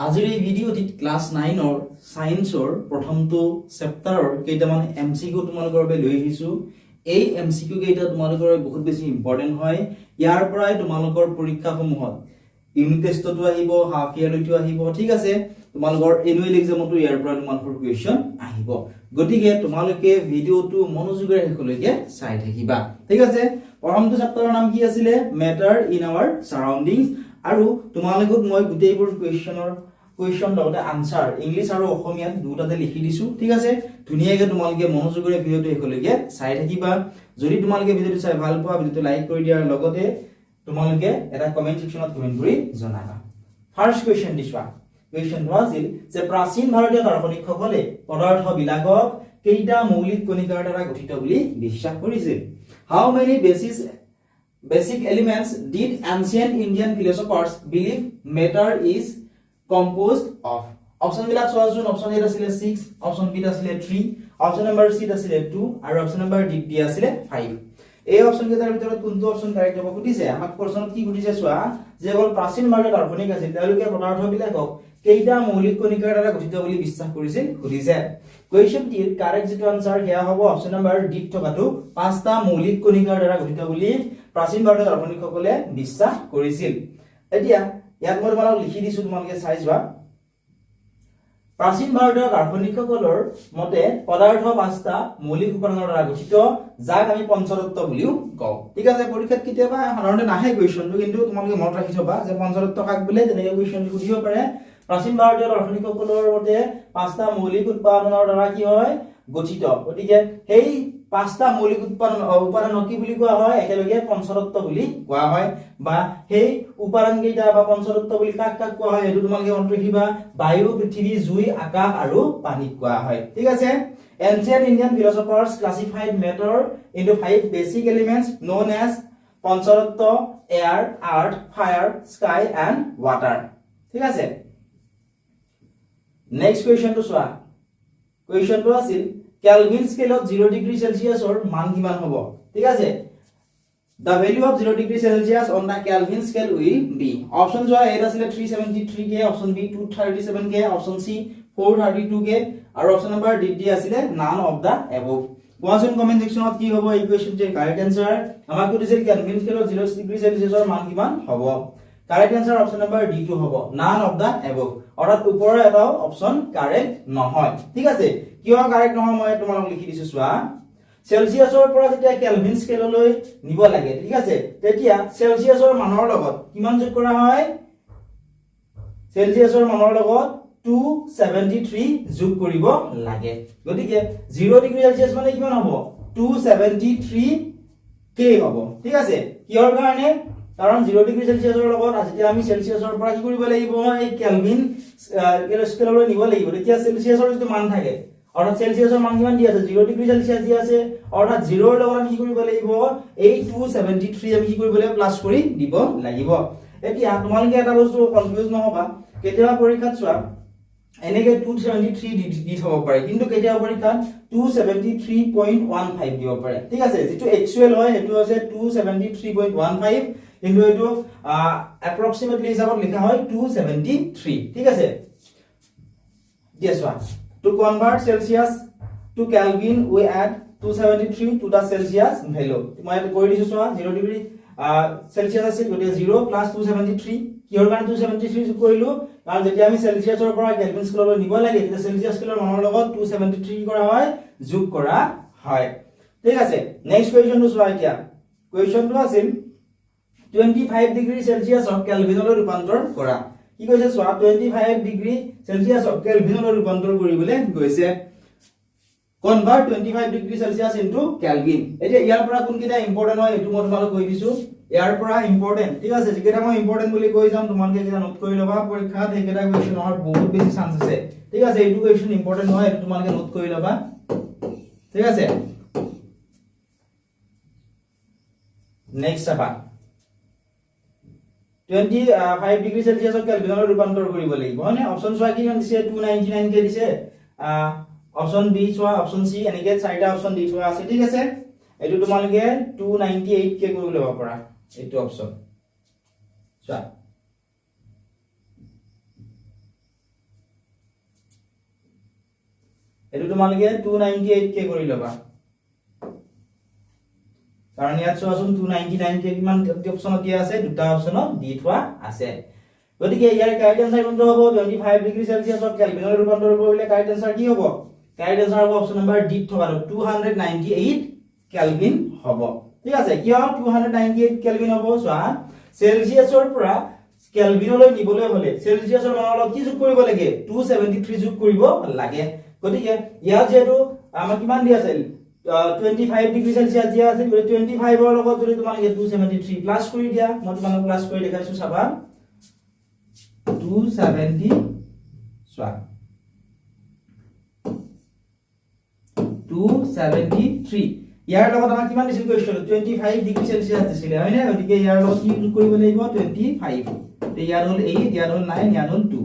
আজিৰ এই ভিডিঅ'টিত ক্লাছ 9ৰ সায়েন্সৰ প্ৰথমটো চেপ্টাৰৰ কেইটামান এমসিকিউ তোমালোকৰ বাবে লৈ আহিছো। এই এমসিকিউ কেইটা তোমালোকৰ বহুত বেছি ইম্পৰ্টেন্ট হয়। ইয়াৰ পৰাই তোমালোকৰ পৰীক্ষাসমূহত ইউনিট টেষ্টটো আহিব, হাফ ইয়াৰলিটো আহিব, ঠিক আছে। তোমালোকৰ এনুৱেল এক্সামতো ইয়াৰ পৰা তোমালোকৰ কোৱেশ্চন আহিব। গতিকে তোমালোকে ভিডিঅ'টো মনোযোগেৰে শেষলৈকে চাই থাকিবা, ঠিক আছে। প্ৰথমটো চেপ্টাৰৰ নাম কি আছিল? Matter in our surroundings. আৰু তোমালোকক মই গোটেইবোৰ কুৱেশ্চন লগতে আনসাৰ ইংলিছ আৰু অসমীয়াত দুটাতে লিখি দিছো, ঠিক আছে। ধুনীয়াকৈ তোমালোকে মনোযোগেৰে ভিডিঅ'টো শেষলৈকে চাই থাকিবা। যদি তোমালোকে ভিডিঅ'টো চাই ভাল পোৱা, ভিডিঅ'টো লাইক কৰি দিয়াৰ লগতে তোমালোকে এটা কমেন্ট সেকশনত কমেন্ট কৰি জনাবা। First question দিছোৱা। কুৱেশ্চনটো আছিল যে প্ৰাচীন ভাৰতীয় দাৰ্শনিকসকলে পদাৰ্থবিলাকক কেইটা মৌলিক কণিকাৰ দ্বাৰা গঠিত বুলি বিশ্বাস কৰিছিল? How many basic elements did ancient Indian philosophers believe matter is composed of? Option বিলাক চোৱাচোন। অপশন এ আছিল 6, অপশন বি আছিল 3, অপশন নম্বৰ সি আছিল 2 আৰু অপশন নম্বৰ ডি আছিল 5। এই অপশন কেইটাৰ ভিতৰত কোনটো অপশন কাৰেক্ট হ'ব সুধিছে। আমাক প্ৰশ্নত কি সুধিছে চোৱা, যে অকল প্ৰাচীন ভাৰতীয় দাৰ্শনিক আছিল, তেওঁলোকে পদাৰ্থবিলাকক কেইটা মৌলিক কণিকাৰ দ্বাৰা গঠিত বুলি বিশ্বাস কৰিছিল সুধিছে। কুৱেশ্চনটিৰ কাৰেক্ট যেটো আনসাৰ হেয়া হ'ব অপশন নম্বৰ ডি থকাটো, পাঁচটা মৌলিক কণিকাৰ দ্বাৰা গঠিত বুলি প্ৰাচীন ভাৰতীয় দাৰ্শনিকসকলে বিশ্বাস কৰিছিল। এতিয়া ইয়াত মই তোমালোক লিখি দিছো, তোমালোকে চাই যোৱা। প্ৰাচীন ভাৰতীয় দাৰ্শনিকসকলৰ মতে পদাৰ্থ পাঁচটা মৌলিক উপাদানৰ দ্বাৰা গঠিত, যাক আমি পঞ্চতত্ব বুলিও কওঁ, ঠিক আছে। পৰীক্ষাত কেতিয়াবা সাধাৰণতে নাহে কুৱেশ্চনটো, কিন্তু তোমালোকে মনত ৰাখি থবা যে পঞ্চতত্ব কাক বোলে, তেনেকৈ কুৱেশ্চনটো সুধিব পাৰে। প্ৰাচীন ভাৰতীয় দাৰ্শনিকসকলৰ মতে পাঁচটা মৌলিক উপাদানৰ দ্বাৰা কি হয় গঠিত, গতিকে সেই পাঁচটা মৌলিক উপাদানক কি বুলি কোৱা হয়? একেলগে পঞ্চতত্ব বুলি কোৱা হয়। বা সেই উপাদান কেইটা বা পঞ্চতত্ব বুলি কাক কাক কোৱা হয় সেইটো তোমালোকে মনত ৰাখিবা। বায়ু, পৃথিৱী, জুই, আকাশ আৰু পানীক কোৱা হয়, ঠিক আছে। Ancient Indian philosophers classified matter into 5 basic elements known as পঞ্চতত্ব, air, earth, fire, sky and water, ঠিক আছে। নেক্সট কুৱেশ্চনটো চোৱা। কুৱেশ্চনটো আছিল কেলভিন স্কেলত 0 ডিগ্ৰী সেলসিয়াছৰ মান কিমান হ'ব, ঠিক আছে। The value of 0 degree Celsius on the Kelvin scale will be. Option A আছিল 373 K, option B 237 K, option C 432 K আৰু option number D আছিল none of the above. কোৱাচোন কমেন্ট সেকশনত কি হ'ব এই কুৱেশ্চনটিৰ কাৰেক্ট আনসাৰ। আমাক কৈছিল কেলভিন স্কেলত 0 ডিগ্ৰী সেলসিয়াছৰ মান কিমান হ'ব। Correct answer option number D টু হ'ব, none of the above, অৰ্থাৎ ওপৰৰ এটা অপশন কাৰেক্ট নহয়, ঠিক আছে। কিয় কাৰেক্ট নহয় মই তোমালোক লিখি দিছো চোৱা। সেলসিয়াছৰ পৰা যেতিয়া কেলভিন স্কেললৈ নিব লাগে, ঠিক আছে, তেতিয়া সেলসিয়াছৰ মানৰ লগত কিমান যোগ কৰা হয়? সেলসিয়াছৰ মানৰ লগত 273 যোগ কৰিব লাগে। গতিকে 0 ডিগ্ৰী সেলসিয়াছ মানে কিমান হ'ব? 273 K হ'ব, ঠিক আছে। কিহৰ কাৰণে? কাৰণ 0 ডিগ্ৰী সেলসিয়াছৰ লগত যেতিয়া আমি সেলসিয়াছৰ পৰা কি কৰিব লাগিব? এই কেলভিন স্কেললৈ নিব লাগিব, তেতিয়া সেলসিয়াছৰ যিটো মান থাকে, অৰ্থাৎ সেলসিয়াছৰ মান কিমান দি আছে? 0 ডিগ্ৰী সেলসিয়াছ দি আছে, অৰ্থাৎ 0 ৰ লগত আমি কি কৰিব লাগিব? এই 273 আমি কি কৰিব লাগিব? প্লাস কৰি দিব লাগিব। এতিয়া তোমালোকে এটা বস্তু কনফিউজ নহবা, কেতিয়াবা পৰীক্ষাত চোৱা এনেকে 273 দি থব পাৰে, কিন্তু কেতিয়াবা পৰীক্ষাত 273.15 দিব পাৰে, ঠিক আছে। যেটো একচুয়াল হয় হেতু আছে 273.15, কিন্তু এটো এপ্ৰক্সিমেটলি হিচাপত লিখা হয় 273, ঠিক আছে। Yes one. To convert Celsius to Kelvin, we add 273 to the Celsius value. মই কৈ দিছো চোৱা 0 ডিগ্ৰী সেলসিয়াছ আছিল, গতিকে 0 প্লাস 273, কিহৰ কাৰণে 273 যোগ কৰিলো? কাৰণ যেতিয়া আমি সেলসিয়াছৰ পৰা কেলভিন স্কেললৈ নিব লাগে, তেতিয়া সেলসিয়াছ স্কেলৰ মানৰ লগত 273 কৰা হয়, যোগ কৰা হয়, ঠিক আছে। নেক্সট কুৱেশ্চনটো চোৱা। এতিয়া কুৱেশ্চনটো আছিল 25 ডিগ্ৰী সেলসিয়াছক কেলভিনলৈ ৰূপান্তৰ কৰা। কি কৈছে চোৱা, 25 ডিগ্ৰী সেলসিয়াছক কেলভিনলৈ ৰূপান্তৰ কৰিবলৈ গৈছে। Convert 25 degree Celsius into Kelvin. এতিয়া ইয়াৰ পৰা কোনকেইটা ইম্পৰ্টেন্ট হয় এটো মই তোমালোক কৈ দিছো। ইয়াৰ পৰা ইম্পৰ্টেন্ট, ঠিক আছে। যেকেইটা মই ইম্পৰ্টেন্ট বুলি কৈ যাম তোমালোকে কেইটা নোট কৰি লবা। পৰীক্ষাত এইকেইটা কুৱেশ্চন অহাৰ বহুত বেছি চান্স আছে, ঠিক আছে। এইটো কুৱেশ্চন ইম্পৰ্টেন্ট হয়, এটো তোমালোকে নোট কৰি লবা, ঠিক আছে। নেক্সট চাবা। 25 ডিগ্ৰী সেলসিয়াছক কেলভিনলৈ ৰূপান্তৰ কৰিব লাগিব, হয়নে? অপচন চোৱা কি দিছে? 299 কে দিছে। অপশন বি চোৱা, অপশন সি, এনেকে চাৰিটা অপশন দি থোৱা আছে, ঠিক আছে। এটো তোমালোকে 298 কে কৰি ল'ব পাৰা এইটো অপশন চোৱা। এটো তোমালোকে 298 কে কৰি লবা কাৰণ ইয়াত চোৱাচোন 299 কে কিমান অপচনত দিয়া আছে দুটা অপচনত দি থোৱা আছে গতিকে ইয়াৰ কাৰেক্ট আনসাৰ কোনটো হ'ব 25 ডিগ্ৰী সেলসিয়াছত কেলভিনলৈ ৰূপান্তৰ কৰিলে কাৰেক্ট আনসাৰ কি হ'ব কাৰেক্ট আনসাৰ হ'ব অপচন নম্বৰ ডি থকা 298 কেলভিন হ'ব ঠিক আছে কিয় 298 কেলভিন হ'ব চোৱা সেলসিয়াছৰ পৰা কেলভিনলৈ নিবলৈ হলে সেলসিয়াছৰ মানৰ লগত কি যোগ কৰিব লাগে 273 যোগ কৰিব লাগে গতিকে ইয়াত যেটো আমাৰ কিমান দিয়া আছিল 25 ডিগ্ৰী সেলসিয়াছ দিয়া আছে 25 ৰ লগত যদি তোমাক 273 প্লাস কৰি দিয়া মই তোমাক প্লাস কৰি দেখাইছো চাবা 270 চোৱা 273 ইয়াৰ লগত আমাৰ কিমান দিছিল কোৱেশ্চন 25 ডিগ্ৰী সেলসিয়াছ দিছিল হয় না গতিকে ইয়াৰ লগত কি যোগ কৰিব লাগিব 25 তে ইয়াৰ হল 8 ইয়াৰ হল 9 ইয়াৰ হল 2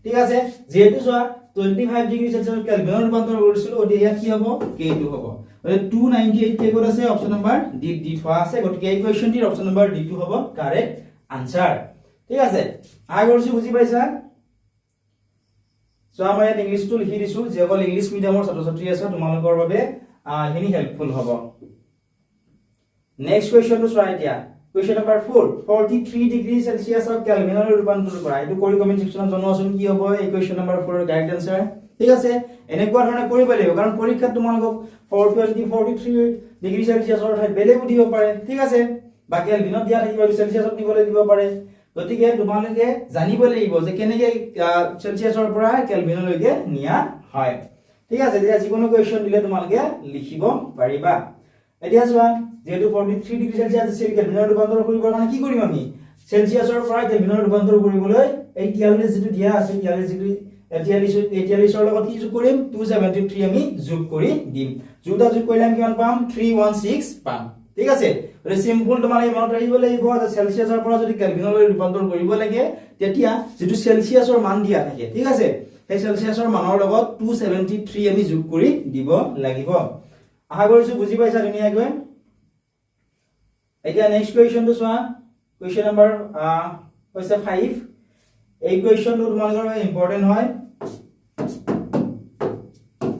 ঠিক আছে যেহেতু চোৱা 25 ডিগ্ৰী সেলসিয়াছ কেলভিনত ৰূপান্তৰ কৰিছিল গতিকে ইয়াত কি হ'ব k2 হ'ব 298 কে আছে অপচন নম্বৰ ডি দি থোৱা আছে গতিকে এই কোৱেশ্চনটিৰ অপচন নম্বৰ ডি2 হ'ব কাৰেক্ট আনসাৰ ঠিক আছে আগৰছি বুজি পাইছা সো আমি ইয়াত ইংলিশটো লিখি দিছো যে অকল ইংলিশ মিডিয়ামৰ ছাত্ৰ-ছাত্ৰী আছে তোমালোকৰ বাবে হেনি হেল্পফুল হ'ব নেক্সট কোৱেশ্চন টু চোৱা এতিয়া কোৱেশ্চন নম্বৰ 4 43 ডিগ্ৰী সেলসিয়াছত কেলভিনলৈ ৰূপান্তৰ কৰা এইটো কৰি কমেন্ট সেকশনত জনোৱাচোন কি হ'ব এই কোৱেশ্চন নম্বৰ 4 ৰ কাৰেক্ট আনসাৰ ঠিক আছে এনেকুৱা ধৰণে কৰিব লাগিব কাৰণ পৰীক্ষাত তোমালোকক 420 43 ডিগ্ৰী সেলসিয়াছৰ ঠাইত বেলেগ দিব পাৰে ঠিক আছে বা কেলভিনত দিয়া থাকিব সেলসিয়াছত দিবলৈ দিব পাৰে গতিকে তোমালোকে জানিব লাগিব যে কেনেকৈ সেলসিয়াছৰ পৰা কেলভিনলৈকে নিয়া হয় ঠিক আছে এতিয়া যিকোনো কোৱেশ্চন দিলে তোমালোকে লিখিব পাৰিবা এতিয়া চোৱা যেহেতু 43 ডিগ্ৰী সেলসিয়াছ আছিল কেলভিনত ৰূপান্তৰ কৰিবৰ কাৰণে কি কৰিম আমি সেলসিয়াছৰ পৰা কেলভিনত ৰূপান্তৰ কৰিবলৈ এই 43 যেটো দিয়া আছে 43 ডিগ্ৰী 43 ৰ লগত কি যোগ কৰিম 273 আমি যোগ কৰি দিম যোগটা যোগ কৰিলে আমি কিমান পাম 316 পাম ঠিক আছে এটা সিম্পল তোমালোকে মনত ৰাখিব লাগিব যে সেলসিয়াছৰ পৰা যদি কেলভিনলৈ ৰূপান্তৰ কৰিব লাগে তেতিয়া যেটো সেলসিয়াছৰ মান দিয়া থাকে ঠিক আছে সেই সেলসিয়াছৰ মানৰ লগত 273 আমি যোগ কৰি দিব লাগিব আশা কৰিছো বুজি পাইছা ধুনীয়াকৈ এতিয়া নেক্সট কোৱেশ্চনটো চোৱা কোৱেশ্চন নম্বৰ হৈছে 5 এই কোৱেশ্চনটো তোমালোকৰ বাবে ইম্পৰ্টেন্ট হয়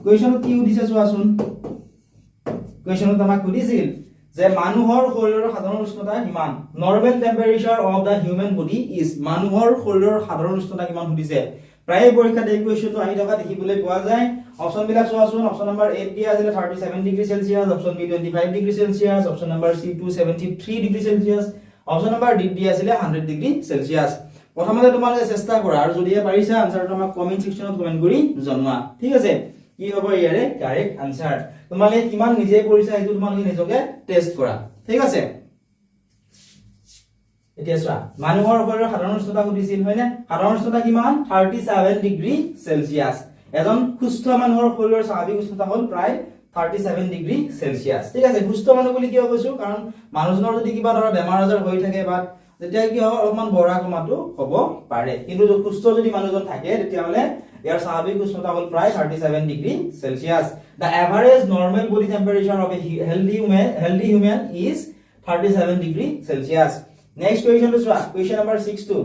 কোৱেশ্চনটো কি উদিছে চোৱাচোন কোৱেশ্চনটো আমাক সুধিছিল যে মানুহৰ শৰীৰৰ সাধাৰণ উষ্ণতা কিমান normal temperature of the human body is মানুহৰ শৰীৰৰ সাধাৰণ উষ্ণতা কিমান সুধিছে প্ৰায় পৰীক্ষাত এই কোৱেশ্চনটো আহি থকা দেখিবলৈ পোৱা যায় অপচন বিলাক চোৱাচোন অপচন নম্বৰ 8 দিয়া আছে 37 degree Celsius option B 25 degree Celsius option number C 273 degree Celsius option number D দিয়া আছিল 100 ডিগ্ৰী সেলসিয়াছ প্ৰথমতে তোমালোকে চেষ্টা কৰা আৰু যদি পাৰিছা আনসাৰটো আমাক কমেন্ট সেকশনত কমেন্ট কৰি জনোৱা ঠিক আছে কি হ'ব ইয়াৰে কাৰেক্ট আনসাৰ তোমালোকে কিমান নিজে কৰিছা এইটো তোমালোকে নিজকে টেস্ট কৰা ঠিক আছে এতিয়া চোৱা মানুহৰ শৰীৰৰ সাধাৰণ উষ্ণতা সুধিছিল হয়নে সাধাৰণ উষ্ণতা কিমান 37 ডিগ্ৰী সেলসিয়াছ এজন সুস্থ মানুহৰ শৰীৰৰ স্বাভাৱিক উষ্ণতা হ'ল প্ৰায় 37 ডিগ্ৰী সেলসিয়াছ ঠিক আছে সুস্থ মানুহ বুলি কিয় কৈছো কাৰণ মানুহজনৰ যদি কিবা ধৰা বেমাৰ আজাৰ হৈ থাকে বা তেতিয়া কি হয় অলপমান বৰা কমাটো হ'ব পাৰে কিন্তু সুস্থ যদি মানুহজন থাকে তেতিয়া হলে ইয়াৰ স্বাভাৱিক উষ্ণতা হ'ল প্ৰায় 37 degree সেলসিয়াছ the average normal body temperature of a healthy human is 37 degree celsius next question to চোৱা question number 62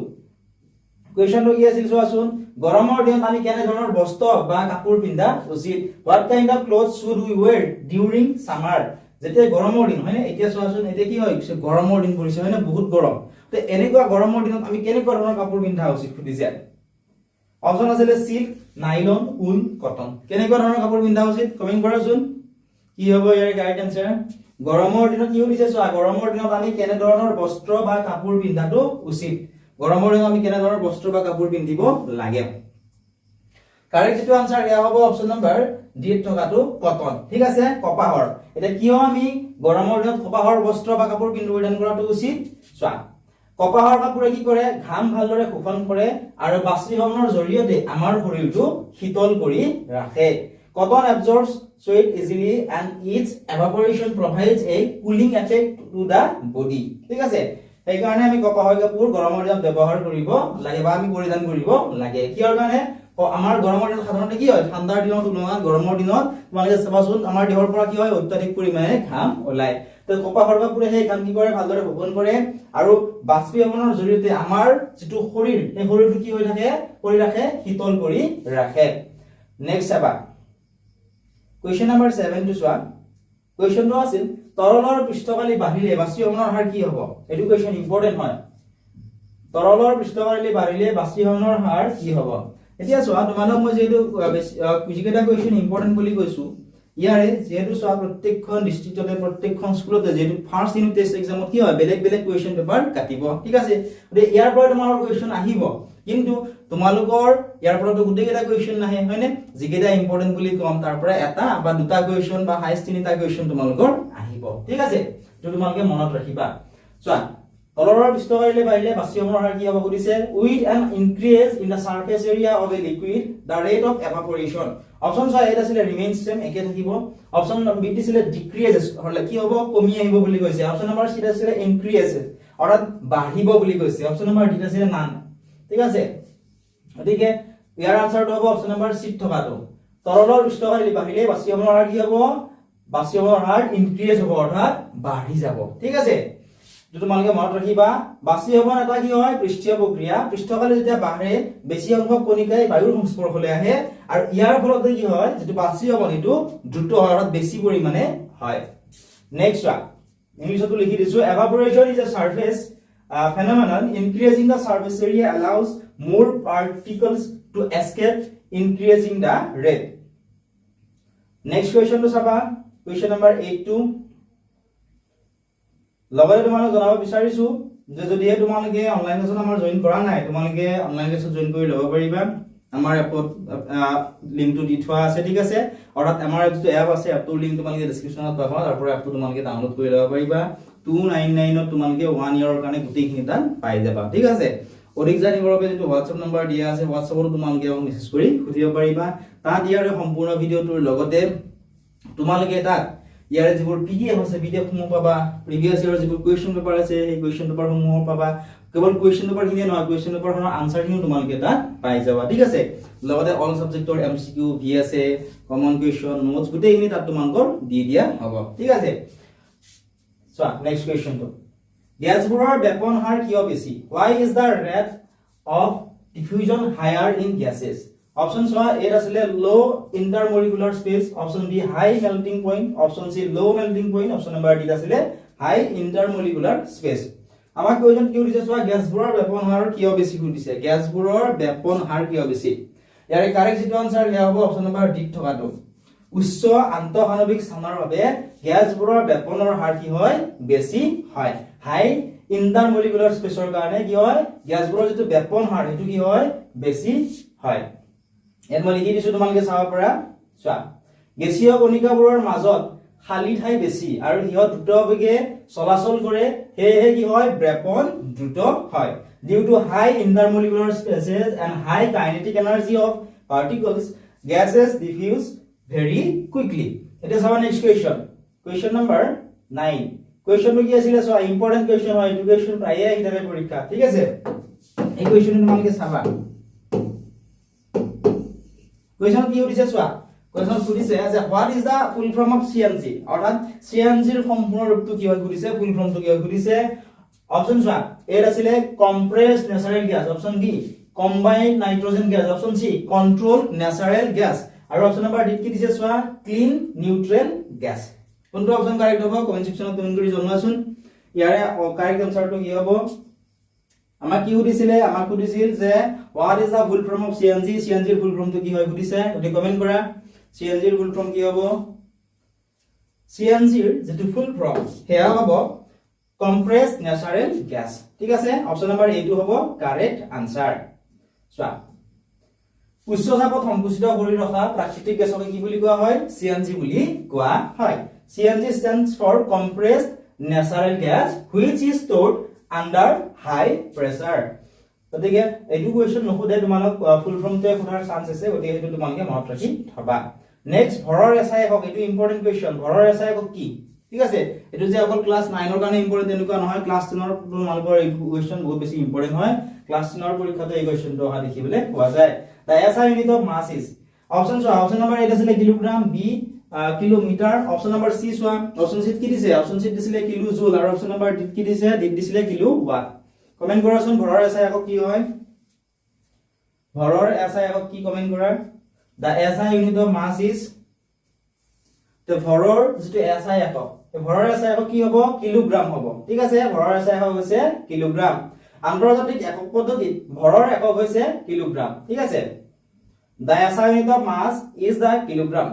question টো কি আছিল চোৱাচোন গৰমৰ দিনত আমি কেনে ধৰণৰ বস্ত্ৰ বা কাপোৰ পিন্ধা উচিত what kind of clothes should we wear during summer যেতিয়া গৰমৰ দিন হয় না এতিয়া চোৱাচোন এতিয়া কি হয় গৰমৰ দিন পৰিছে হয় না বহুত গৰম তো এনেকুৱা গৰমৰ দিনত আমি কেনেকুৱা ধৰণৰ কাপোৰ পিন্ধা উচিত খুদিছে অপচন আছে সিল্ক নাইলন উল কটন কেনেকুৱা ধৰণৰ কাপোৰ পিন্ধা উচিত কমেন্ট কৰাচোন কি হ'ব ইয়াৰ কাৰেক্ট আনসাৰ গৰমৰ দিনত কি হৈছে চোৱা গৰমৰ দিনত আমি কেনে ধৰণৰ বস্ত্ৰ বা কাপোৰ পিন্ধাটো উচিত গৰমৰ দিনত আমি কেনে ধৰণৰ বস্ত্ৰ বা কাপোৰ পিন্ধিব লাগে কাৰেক্ট যেটো আনসাৰ ইয়া হ'ব অপচন নম্বৰ ডি থকাটো কটন ঠিক আছে কপাহৰ এটা কিয় আমি গৰমৰ দিনত কপাহৰ বস্ত্ৰ বা কাপোৰ পৰিধান কৰাটো উচিত চোৱা কপাহৰ কাপোৰে কি কৰে ঘাম ভালদৰে শোষণ কৰে আৰু বাষ্পীভৱনৰ জৰিয়তে আমাৰ শৰীৰটো শীতল কৰি ৰাখে cotton absorbs sweat easily and its evaporation provides a cooling effect to the body ঠিক আছে এই কাৰণে আমি কপাহৰ কাপোৰ গৰমৰ দিনত ব্যৱহাৰ কৰিব লাগে বা আমি পৰিধান কৰিব লাগে কিয়ৰ কাৰণে আমাৰ গৰমৰ দিনত সাধাৰণতে কি হয় ঠাণ্ডাৰ দিনৰ তুলনাত গৰমৰ দিনত তোমালোকে চাবাচোন আমাৰ দেহৰ পৰা কি হয় অত্যাধিক পৰিমাণে ঘাম ওলায় তো কপাহৰ কাপোৰে সেই ঘাম কি কৰে ভালদৰে শোষণ কৰে আৰু বাষ্পীভৱনৰ জৰিয়তে আমাৰ যেটো শৰীৰ এই শৰীৰটো কি হৈ থাকে কৰি ৰাখে শীতল কৰি ৰাখে নেক্সট চাবা কুৱেশ্যন নম্বৰ 7 টো চোৱা কুৱেশ্যনটো আছিল তৰলৰ পৃষ্ঠকালি বাঢ়িলে বাষ্পীভৱনৰ হাৰ কি হ'ব এটো কুৱেশ্যন ইম্পৰ্টেন্ট হয় তৰলৰ পৃষ্ঠকালি বাঢ়িলে বাষ্পীভৱনৰ হাৰ কি হ'ব এতিয়া চোৱা তোমালোক মই যেটো যিকেইটা কুৱেশ্যন ইম্পৰ্টেন্ট বুলি কৈছো ইয়াৰে যেহেতু চোৱা প্ৰত্যেকখন ডিস্ট্ৰিক্টতে প্ৰত্যেকখন স্কুলতে যেটো ফাৰ্স্ট ইউনিট টেষ্ট এক্সামত কি হয় বেলেগ বেলেগ কুৱেশ্যন পেপাৰ কাটিব ঠিক আছে গতিকে ইয়াৰ পৰা তোমালোকৰ কুৱেশ্যন আহিব কিন্তু তোমালোকৰ ইয়াৰ পৰা তো গুটেইটা কুৱেশ্যন নাহে হয়নে যিকেইটা ইম্পৰ্টেন্ট বুলি কম তাৰ পৰা এটা বা দুটা কুৱেশ্যন বা হাইষ্ট তিনিটা কুৱেশ্যন তোমালোকৰ আহিব ঠিক আছে তো তোমালোকে মনত ৰাখিবা চোৱা তলৰ পৃষ্ঠকালি বাঢ়িলে বাষ্পীভৱনৰ হাৰ কি হ'ব কৈছে with an increase in the surface area of a liquid the rate of evaporation option চোৱা এটা আছিল ৰিমেইনছ সেম একে থাকিব অপচন বি দিছিলে ডিক্ৰিজ হলে কি হ'ব কমি আহিব বুলি কৈছে অপচন নম্বৰ সি আছিল ইনক্ৰিজ অৰ্থাৎ বাঢ়িব বুলি কৈছে অপচন নম্বৰ ডি আছিল নান ঠিক আছে গতিকে ইয়াৰ আনসাৰটো হ'ব অপচন নম্বৰ সি থকাটো তৰলৰ পৃষ্ঠকালি বাঢ়িলে বাষ্পীভৱনৰ হাৰ কি হ'ব বাষ্পীভৱনৰ হাৰ ইনক্ৰিজ হ'ব অৰ্থাৎ বাঢ়ি যাব ঠিক আছে जो তোমালোকে মনত ৰাখিবা বাষ্পীভৱন এটা কি হয় পৃষ্ঠীয় প্ৰক্ৰিয়া পৃষ্ঠকালি যেতিয়া বাঢ়ে বেছি সংখ্যক কণিকাই বায়ুৰ সংস্পৰ্শলৈ আহে আৰু ইয়াৰ ফলত কি হয় যেটো বাষ্পীভৱন এটো দ্ৰুত হাৰত বেছি পৰিমাণে হয় নেক্সট ওয়ান ইংলিশতো লিখি দিছো evaporation is a surface phenomenon increasing the surface area allows more particles to escape increasing the rate next question to চাবা question number 8 to লগতে তোমালোক জনাব বিচাৰিছো যে যদি তোমালোকে অনলাইন ক্লাছত আমাৰ জয়েন কৰা নাই তোমালোকে অনলাইন ক্লাছত জয়েন কৰি ল'ব পাৰিবা আমাৰ এপত লিংকটো দি থোৱা আছে ঠিক আছে অৰ্থাৎ আমাৰ যিটো এপ আছে এপটোৰ লিংক তোমালোকে ডেসক্ৰিপচনত পাবা তাৰ পৰা এপটো তোমালোকে ডাউনলোড কৰি ল'ব পাৰিবা 299 ত তোমালোকে 1 ইয়াৰৰ কাৰণে গোটেইখিনি তাত পাই যাবা ঠিক আছে অধিক জানিবৰ বাবে যেটো WhatsApp নম্বৰ দিয়া আছে WhatsAppত তোমালোকে মেছেজ কৰি সুধিব পাৰিবা তাত ইয়াৰ সম্পূৰ্ণ ভিডিওটোৰ লগতে তোমালোকে তাত ইয়াৰে যিবোৰ পিডিএফ আছে পিডিএফ সমূহ পাবা প্ৰিভিয়াস ইয়াৰৰ যিবোৰ কোৱেশ্চন পেপাৰ আছে সেই কোৱেশ্চন পেপাৰ সমূহ পাবা কেৱল কোৱেশ্চন পেপাৰ খিনি নহয় কোৱেশ্চন পেপাৰৰ আনসাৰ খিনি তোমালোকে তাত পাই যাবা ঠিক আছে লগতে অল সাবজেক্টৰ MCQ VSA common question notes গোটেইখিনি তাত তোমালোকৰ দি দিয়া হ'ব ঠিক আছে সো নেক্সট কোৱেশ্চন তো গ্যাসবোৰৰ বেপন হাৰ কিয় বেছি why is the rate of diffusion higher in gases Option A আছিল low intermolecular space option B high melting point option C low melting point option number D আছিল high intermolecular space আমাক question কি দিছে চোৱা গ্যাসবোৰৰ বেপন হাৰ কিয় বেছি দিছে গ্যাসবোৰৰ বেপন হাৰ কিয় বেছি ইয়াৰ কাৰেক্ট যেটো আনসাৰ হেয়া হ'ব অপচন নম্বৰ ডি থকাটো উচ্চ আন্তঃআণৱিক স্থানৰ বাবে গ্যাসবোৰৰ বেপনৰ হাৰ কি হয় বেছি হয় হাই ইন্টাৰমলিকুলাৰ স্পেচৰ কাৰণে কি হয় গ্যাসবোৰৰ যেটো বেপন হাৰ হেতু কি হয় বেছি হয় এত মই লিখি দিছো তোমালোকে চাব পৰা চোৱা গেছীয় কণিকাবোৰৰ মাজত খালি ঠাই বেছি আৰু হিয় দ্ৰুতভাৱে চলাচল কৰে হেহে কি হয় ব্ৰেপন দ্ৰুত হয় due to high intermolecular spaces and high kinetic energy of particles gases diffuse very quickly it is our next question number 9 question কি আছিল সো ইম্পৰ্টেন্ট question হয় এডুকেশন প্ৰায়ে হিচাপে পৰীক্ষা ঠিক আছে এই question তোমালোকে চাবা question কি উঠিছে চোৱা question সুধিছে যে what is the full form of CNG অৰ্থাৎ CNG ৰ সম্পূৰ্ণ ৰূপটো কি হয় সুধিছে full form টো কি হয় সুধিছে অপচন চোৱা এ আছিলে compressed natural gas option B combined nitrogen gas option C controlled natural gas আৰু অপচন নম্বৰ ডি কি দিছে চোৱা clean neutral gas কোনটো অপচন কাৰেক্ট হ'ব কমেন্ট সেকশনত কমেন্ট কৰি জনাওচোন ইয়াৰে কাৰেক্ট আনসাৰটো কি হ'ব আমাক কি সুধিছিলে আমাক সুধিছিল যে what is the full form of CNG CNG ৰ ফুল ফৰ্ম তো কি হয় সুধিছে যদি কমেন্ট কৰা CNG ৰ ফুল ফৰ্ম কি হ'ব CNG ৰ যেটো ফুল ফৰ্ম হেয়া হ'ব compressed natural gas ঠিক আছে অপচন নম্বৰ এ টো হ'ব কাৰেক্ট আনসাৰ চোৱা উচ্চ চাপত সংকুচিত কৰি ৰখা প্ৰাকৃতিক গেছক কি বুলি কোৱা হয় CNG বুলি কোৱা হয় CNG stands for compressed natural gas which is stored under high pressure গতিকে এডু কোৱেশ্চন নখুদে তোমালক ফুল ফৰ্মতে ফুটাৰ চান্স আছে গতিকে এটো তোমালকে মনত ৰাখি থবা নেক্সট ভৰৰ এছাই হক এটো ইম্পৰ্টেন্ট কোৱেশ্চন ভৰৰ এছাই হক কি ঠিক আছে এটো যে অকল ক্লাস 9 ৰ কাৰণে ইম্পৰ্টেন্ট এনেকুৱা নহয় ক্লাস 10 ৰ তোমালকৰ এই কোৱেশ্চন বহুত বেছি ইম্পৰ্টেন্ট হয় ক্লাস 10 ৰ পৰীক্ষাতে এই কোৱেশ্চনটো অহা দেখিবলৈ পোৱা যায় the SI unit of mass is option চোৱা অপচন নম্বৰ এ আছিল kilogram B kilometre option number C চোৱা অপচন সি কি দিছে অপচন সি দিছিলে কিলো জুল আৰু অপচন নম্বৰ ডি কি দিছে ডি দিছিলে কিলো ওয়াট কমেন্ট কৰাচোন ভৰৰ এছাই আকৌ কি হয় ভৰৰ এছাই আকৌ কি কমেন্ট কৰা দা SI unit of mass is তে ভৰৰ যেটো এসআই একক এই ভৰৰ এসআই একক কি হ'ব কিলোগ্ৰাম হ'ব ঠিক আছে ভৰৰ এসআই একক হৈছে কিলোগ্ৰাম আন্তৰ্জাতিক একক পদ্ধতিত ভৰৰ একক হৈছে কিলোগ্ৰাম ঠিক আছে the SI unit of mass is the kilogram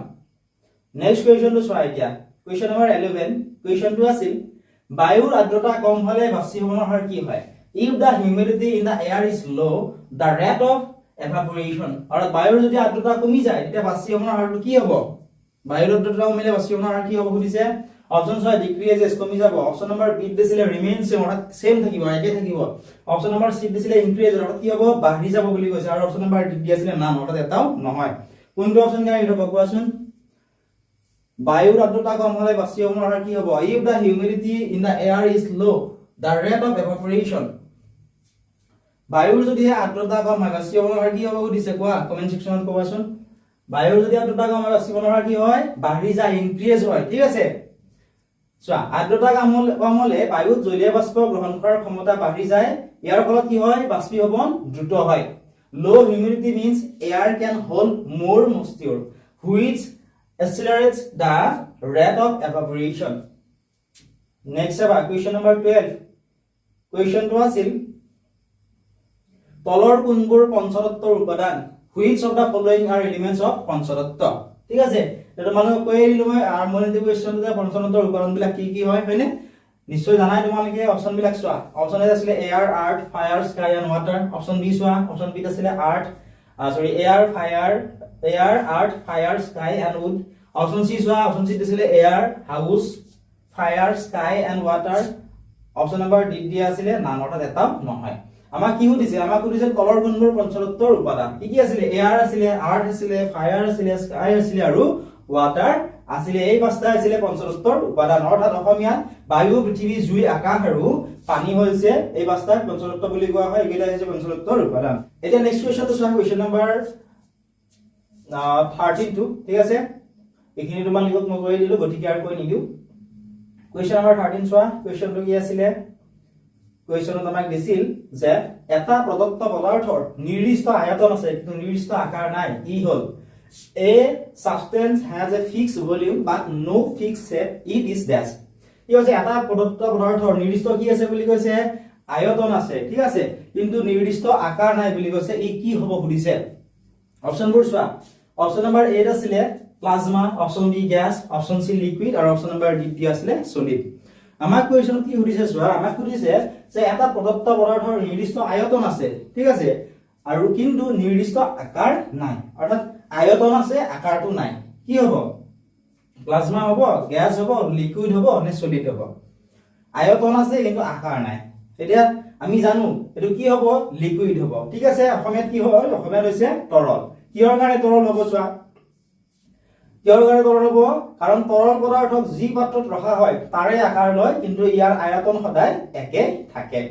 next question to চোৱা এতিয়া question number 11 question to আছিল বায়ুৰ আৰ্দ্ৰতা কম হলে বাষ্পীভৱনৰ হাৰ কি হয় if the humidity in the air is low the rate of evaporation আৰু বায়ুৰ যদি আৰ্দ্ৰতা কমি যায় তেতিয়া বাষ্পীভৱনৰ হাৰটো কি হ'ব বায়ুৰ আৰ্দ্ৰতা কমিলে বাষ্পীভৱনৰ হাৰ কি হ'ব সুধিছে অপচন 6 ডিক্ৰিজেস কমি যাব অপচন নম্বৰ বি দিছিলে ৰিমেইন সেম অৰ্থাৎ সেম থাকিব একে থাকিব অপচন নম্বৰ সি দিছিলে ইনক্ৰিজ অৰ্থাৎ কি হ'ব বাঢ়ি যাব বুলি কৈছে আৰু অপচন নম্বৰ ডি দিছিলে নান অৰ্থাৎ এটাও নহয় কোনটো অপচন কাৰেক্ট হ'ব কোৱাচোন বায়ুৰ আৰ্দ্ৰতা কম হলে বাষ্পীভৱনৰ হাৰ কি হ'ব if the humidity in the air is low the rate of evaporation বায়ুৰ যদি আৰ্দ্ৰতা কম হয় বাষ্পীভৱনৰ হাৰ কি হ'ব সুধিছে কোৱা কমেন্ট সেকশনত কোৱাচোন বায়ুৰ যদি আৰ্দ্ৰতা কম হয় বাষ্পীভৱনৰ হাৰ কি হয় বাঢ়ি যায় ইনক্ৰিজ হয় ঠিক আছে চোৱা আৰ্দ্ৰতা কম হলে বায়ুত জলীয় বাষ্প গ্ৰহণ কৰাৰ ক্ষমতা বাঢ়ি যায় ইয়াৰ ফলত কি হয় বাষ্পীভৱন দ্ৰুত হয় লো humidity means air can hold more moisture which accelerates the rate of evaporation next question number 12 question to আছিল তলৰ কোনবোৰ পঞ্চতত্বৰ উপাদান which of the following are elements of পঞ্চতত্ব ঠিক আছে এটা মানে কই দিলো মই আৰম্ভণিতে কোৱেশ্চনটো পঞ্চতত্বৰ উপাদান বিলাক কি কি হয় হয়নে নিশ্চয় জানাই তোমালোকে অপচন বিলাক চোৱা অপচন এ আছিল air earth fire sky and water option B চোৱা অপচন বি আছিল air earth fire sky and wood option C চোৱা অপচন সি দিছিলে air house fire sky and water option number D দিয়া আছিল নান অৰ্থাৎ এটাও নহয় আমাক কি সুধিছে আমাক সুধিছে তলৰ কোনবোৰ পঞ্চতত্বৰ উপাদান কি কি আছিল এয়াৰ আছিল আৰ্থ আছিল ফায়াৰ আছিল স্কাই আছিল আৰু ওয়াটাৰ আছিল এই পাঁচটা আছিল পঞ্চতত্বৰ উপাদান অৰ্থাৎ অসমীয়াত বায়ু পৃথিৱী জুই আকাশ আৰু পানী হৈছে এই পাঁচটা পঞ্চতত্ব বুলি কোৱা হয় এইকেইটা হৈছে পঞ্চতত্বৰ উপাদান এতিয়া নেক্সট কোৱেশ্চনটো চোৱা কোৱেশ্চন নম্বৰ 32 ঠিক আছে এইখিনি তোমালোকক মই কৈ দিলো গতিকে আৰু কৈ নিদিও কোৱেশ্চন নম্বৰ 13 চোৱা কোৱেশ্চনটো কি আছিল কোৱেশ্চনত আমাক দিছিল যে এটা প্ৰদত্ত পদাৰ্থৰ নিৰ্দিষ্ট আয়তন আছে কিন্তু নিৰ্দিষ্ট আকাৰ নাই ই হল a substance has a fixed volume but no fixed shape it is dash ই হৈছে এটা প্ৰদত্ত পদাৰ্থৰ নিৰ্দিষ্ট কি আছে বুলি কৈছে আয়তন আছে ঠিক আছে কিন্তু নিৰ্দিষ্ট আকাৰ নাই বুলি কৈছে ই কি হ'ব সুধিছে অপচনবোৰ চোৱা অপচন নম্বৰ এ আছিল plasma option B gas option C liquid আৰু অপচন নম্বৰ ডি আছিল সলিড আমাক কোৱেশ্চনত কি সুধিছে চোৱা আমাক সুধিছে যে এটা প্ৰদত্ত পদাৰ্থৰ নিৰ্দিষ্ট আয়তন আছে ঠিক আছে আৰু কিন্তু নিৰ্দিষ্ট আকাৰ নাই অৰ্থাৎ আয়তন আছে আকাৰটো নাই কি হ'ব প্লাজমা হ'ব গ্যাস হ'ব লিকুইড হ'ব নে সলিড হ'ব আয়তন আছে কিন্তু আকাৰ নাই এতিয়া আমি জানো এটো কি হ'ব লিকুইড হ'ব ঠিক আছে অসমীয়াত কি হয় অসমীয়াত হৈছে তৰল কিহৰ কাৰণে তৰল হ'ব চোৱা কিহৰ কাৰণে তৰল হ'ব কাৰণ তৰল পদাৰ্থক যি পাত্ৰত ৰখা হয় তাৰে আকাৰ লয় কিন্তু ইয়াৰ আয়তন সদায় একে থাকে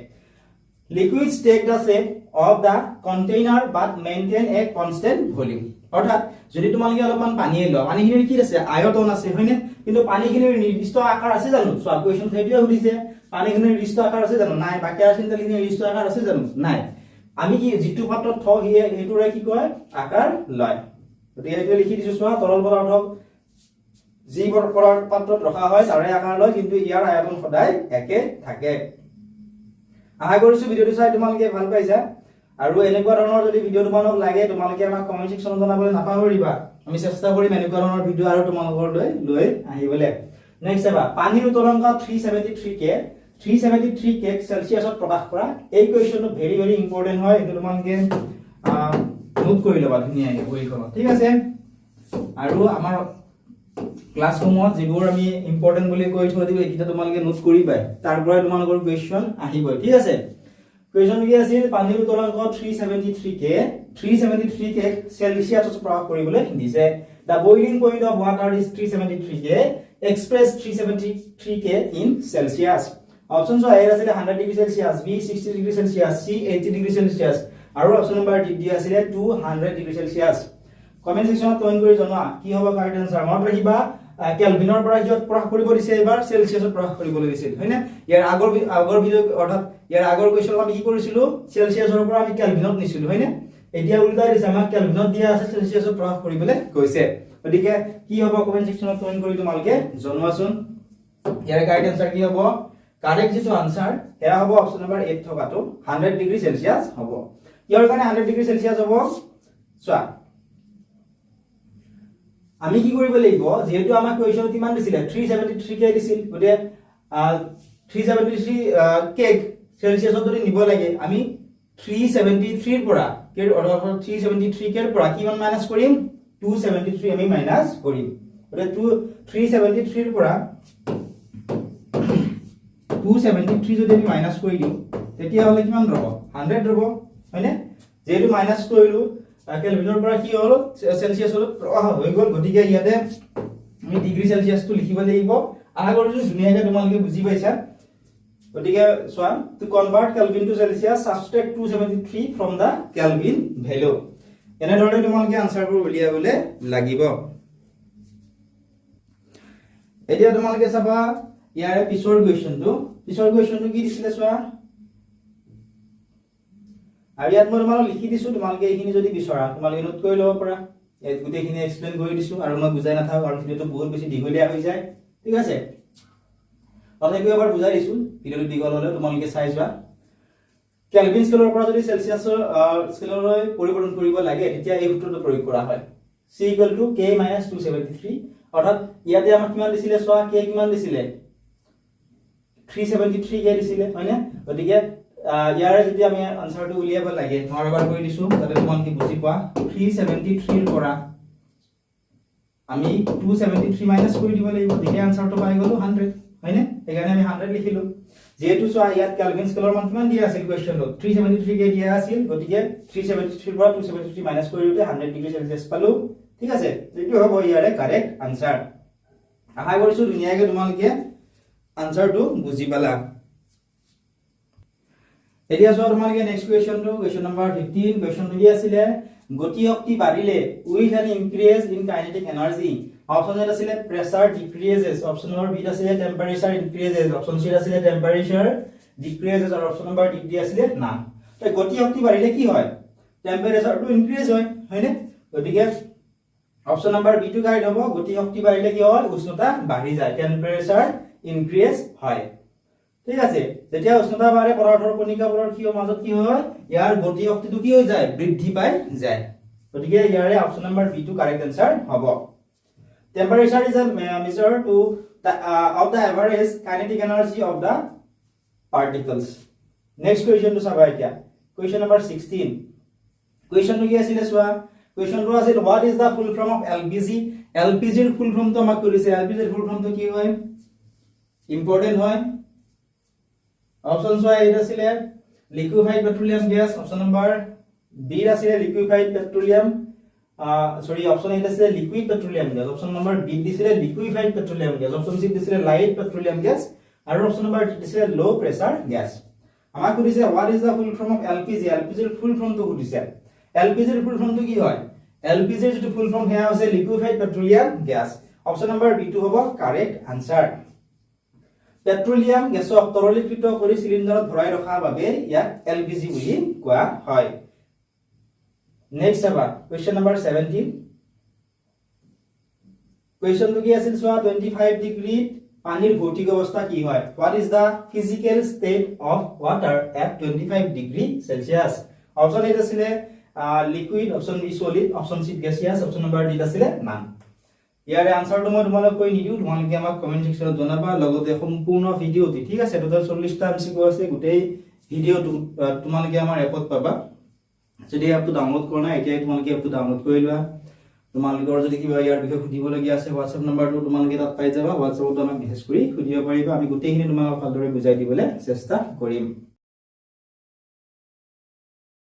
liquids take the shape of the container but maintain a constant volume অৰ্থাৎ যদি তোমালোকে অলপমান পানী লও পানীখিনিৰ কি আছে আয়তন আছে হয়নে কিন্তু পানীখিনিৰ নিৰ্দিষ্ট আকাৰ আছে জানো চোৱা কোৱেশ্চন সেইটোৱে সুধিছে পানীখিনিৰ নিৰ্দিষ্ট আকাৰ আছে জানো নাই বাকি আৰ্চিনটালিনৰ নিৰ্দিষ্ট আকাৰ আছে জানো নাই আমি কি যিটো পাত্ৰত থ হিয়ে হেতুৰে কি কয় আকাৰ লয় গতিকে এইটো লিখি দিছো চোৱা তৰল পদাৰ্থক যি পাত্ৰত ৰখা হয় তাৰে আকাৰ লয় কিন্তু ইয়াৰ আয়তন সদায় একে থাকে আশা কৰিছো ভিডিওটো চাই তোমালোকে ভাল পাইছা আৰু এনেকুৱা ধৰণৰ যদি ভিডিও তোমালোক লাগে তোমালোকে আমাক কমেন্ট সেকশনত জনাবলৈ নাপাহৰিবা আমি চেষ্টা কৰিম এনেকুৱা ধৰণৰ ভিডিও আৰু তোমালোকৰ লৈ আহিবলৈ নেক্সট এবা পানীৰ উতলংক 373 কে 373 কে সেলসিয়াছত প্ৰকাশ কৰা এই কোৱেশ্চনটো ভেৰি ভেৰি ইম্পৰ্টেন্ট হয় এটো তোমালোকে নোট কৰি লবা ধুনীয়াকৈ বহিখনত ঠিক আছে আৰু আমাৰ ক্লাছৰুমত যিবোৰ আমি ইম্পৰ্টেন্ট বুলি কৈ থৈ দিও এইটা তোমালোকে নোট কৰিবাই তাৰ পৰাই তোমালোকৰ কোৱেশ্চন আহিব ঠিক আছে কোৱেশ্চন কি আছিল পানীৰ উতলংক 373 কে সেলসিয়াছত প্ৰকাশ কৰিবলৈ দিছে the boiling point of water is 373 k express 373 k in celsius options are a আছিল 100 degree Celsius b 60 degree Celsius c 80 degree Celsius আৰু অপচন নম্বৰ ডি আছিল 200 ডিগ্ৰী সেলসিয়াস কমেন্ট সেকশনত কমেন্ট কৰি জনোৱা কি হ'ব কাৰেক্ট আনসাৰ মনত ৰাখিবা কেলভিনৰ পৰা যত প্ৰকাশ কৰিব দিছে এবাৰ সেলসিয়াছত প্ৰকাশ কৰিবলৈ দিছিল হয়নে ইয়াৰ আগৰ ভিডিও অৰ্থাৎ ইয়াৰ আগৰ কোৱেশ্চন আমি কি কৰিছিলো সেলসিয়াছৰ পৰা আমি কেলভিনত নিছিলো হয়নে এতিয়া উল্টাই দিছে আমাক কেলভিনত দিয়া আছে সেলসিয়াছত প্ৰকাশ কৰিবলৈ কৈছে গতিকে কি হ'ব কমেন্ট সেকশনত কমেন্ট কৰি তোমালোকে জনোৱাচোন ইয়াৰ কাৰেক্ট আনসাৰ কি হ'ব কাৰেক্ট যেটো আনসাৰ হেয়া হ'ব অপশন নম্বৰ 8 থকাটো 100 ডিগ্ৰী সেলসিয়াস হ'ব ইয়াৰ কাৰণে 100 ডিগ্ৰী সেলসিয়াস হ'ব চোৱা আমি কি কৰিব লাগিব যেহেতু আমাক কোৱেশ্চনত কিমান দিছিল 373 কে দিছিল গতে 373 কেক সেলসিয়াসত যদি নিব লাগে আমি 373 ৰ পৰা কেৰ অৰ্ডাৰ 373 কেৰ পৰা কিমান মাইনাস কৰিম 273 আমি মাইনাস কৰিম গতে 373 ৰ পৰা 273 যদি আমি মাইনাস কৰি দিও তেতিয়া হলে কিমান ৰব 100 ৰব হয়নে যেহেতু মাইনাস কৰিলো কেলভিনৰ পৰা কি হল সেলসিয়াস হল প্ৰবাহ হৈ গল গতিকে ইয়াতে আমি ডিগ্ৰী সেলসিয়াস টো লিখিব লাগিব আশা কৰিছো ধুনীয়াকৈ তোমালোকে বুজি পাইছা গতিকে so to convert Kelvin to Celsius subtract 273 from the Kelvin value এনে ধৰণে তোমালোকে আনসাৰবোৰ উলিয়াবলৈ লাগিব এতিয়া তোমালোকে চাবা ইয়াৰে পিছৰ কুৱেশ্চনটো কি দিছিলে সোৱা আৰু ইয়াত মই তোমালোক লিখি দিছো তোমালোকে এইখিনি যদি বিচৰা তোমালোকে নোট কৰি লব পাৰা এই গোটেইখিনি এক্সপ্লেইন কৰি দিছো আৰু মই বুজাই নাথাও কাৰণ ভিডিওটো বহুত বেছি দীঘলীয়া হৈ যায় ঠিক আছে তথাপিও এবাৰ বুজাই দিছো ভিডিওটো দীঘল হলে তোমালোকে চাই যোৱা কেলভিন স্কেলৰ পৰা যদি সেলসিয়াছৰ স্কেললৈ পৰিৱৰ্তন কৰিব লাগে তেতিয়া এই সূত্ৰটো প্ৰয়োগ কৰা হয় c = k - 273 অৰ্থাৎ ইয়াতে আমাক কিমান দিছিলে সোৱা k কিমান দিছিলে 373 কে দিছিলে হয়নে গতিকে ইয়াৰে যদি আমি আনসাৰটো উলিয়াব লাগে মই এবাৰ কৰি দিছো যাতে তোমালোকে বুজি পোৱা 373 ৰ পৰা আমি 273 মাইনাস কৰি দিব লাগিব তেতিয়া আনসাৰটো পাই গলো 100 হয়নে এখানে আমি 100 লিখিলো যেহেতু সোৱা ইয়াত কেলভিন স্কেলৰ মান কিমান দিয়া আছিল কোৱেশ্চনত 373 কে দিয়া আছিল গতিকে 373 ৰ পৰা 273 মাইনাস কৰি দিওতে 100 ডিগ্ৰী সেলসিয়াস পালো ঠিক আছে এইটো হ'ব ইয়াৰে কাৰেক্ট আনসাৰ আশা কৰিছো ধুনীয়াকৈ তোমালোকে আনসাৰটো বুজি পালা এতিয়া সোৱা তোমালোকে নেক্সট কুৱেশ্চন নম্বৰ 15 কুৱেশ্চনটো কি আছিল গতি শক্তি বাঢ়িলে with an increase in kinetic energy option A আছিল pressure decreases option number B আছিল টেম্পাৰেচাৰ ইনক্ৰিজেস অপচন সি আছিল টেম্পাৰেচাৰ ডিক্ৰিজেস আৰু অপচন নম্বৰ ডি আছিল না তো গতি শক্তি বাঢ়িলে কি হয় টেম্পাৰেচাৰটো ইনক্ৰিজ হয় হয়নে গতিকে অপচন নম্বৰ বি টো কাৰেক্ট হ'ব গতি শক্তি বাঢ়িলে কি হয় উষ্ণতা বাঢ়ি যায় টেম্পাৰেচাৰ ইনক্ৰিজ হয় ঠিক আছে যেতিয়া উষ্ণতা বাঢ়ে পদাৰ্থৰ কণিকাবোৰৰ কি মাজত কি হয় ইয়াৰ গতি শক্তিটো কি হৈ যায় বৃদ্ধি পাই যায় গতিকে ইয়াৰে অপচন নম্বৰ বি টো কাৰেক্ট আনসাৰ হ'ব temperature is a measure to of the average kinetic energy of the particles next question to চাবা এতিয়া question number 16 question টো কি আছিল সোৱা question টো আছিল what is the full form of LPG LPG ৰ ফুল ফৰ্ম তো আমাক কৰিছে LPG ৰ ফুল ফৰ্ম তো কি হয় ইম্পৰ্টেন্ট হয় অপশন সোৱা এটা আছিল liquefied petroleum gas option number B আছিল liquefied petroleum sorry option A is liquid petroleum gas option number B is liquefied petroleum gas option C is light petroleum gas and option number D is low pressure gas আমাক কৈছে what is the full form of LPG LPG এর full form তো কৈছে LPG এর full form তো কি হয় LPG এর যেটো ফুল ফর্ম হেয়া আছে liquefied petroleum gas option number B to হ'ব correct answer পেট্ৰোলিয়াম গেছক তৰলীকৃত কৰি সিলিন্ডাৰত ভৰাই ৰখাৰ বাবে ইয়াক LPG বুলি কোৱা হয় Next question number 17 question to ki asil soa 25 degree panir bhautik obostha ki hoy what is the physical state of water at 25 degree celsius option A asile liquid option B solid option C gaseous option number D asile none ইয়াৰে answer টো মই তোমালোক কৈ নিদিও তোমালোকে আমাক comment সেকশনত জনাবা লগতে সম্পূৰ্ণ ভিডিওটি ঠিক আছে টোটাল 40 টা এমসিকিউ আছে গোটেই ভিডিওটো তোমালোকে আমাৰ এপত পাবা যদি এপটো ডাউনলোড কৰা নাই এতিয়া তোমালোকে এপটো ডাউনলোড কৰি লোৱা তোমালোকৰ যদি কিবা ইয়াৰ বিষয়ে সুধিব লগিয়া আছে WhatsApp নম্বৰটো তোমালোকে তাত পাই যাবা WhatsAppত আমাক মেছেজ কৰি সুধিব পাৰিবা আমি গোটেইখিনি তোমালোকক ভালদৰে বুজাই দিবলৈ চেষ্টা কৰিম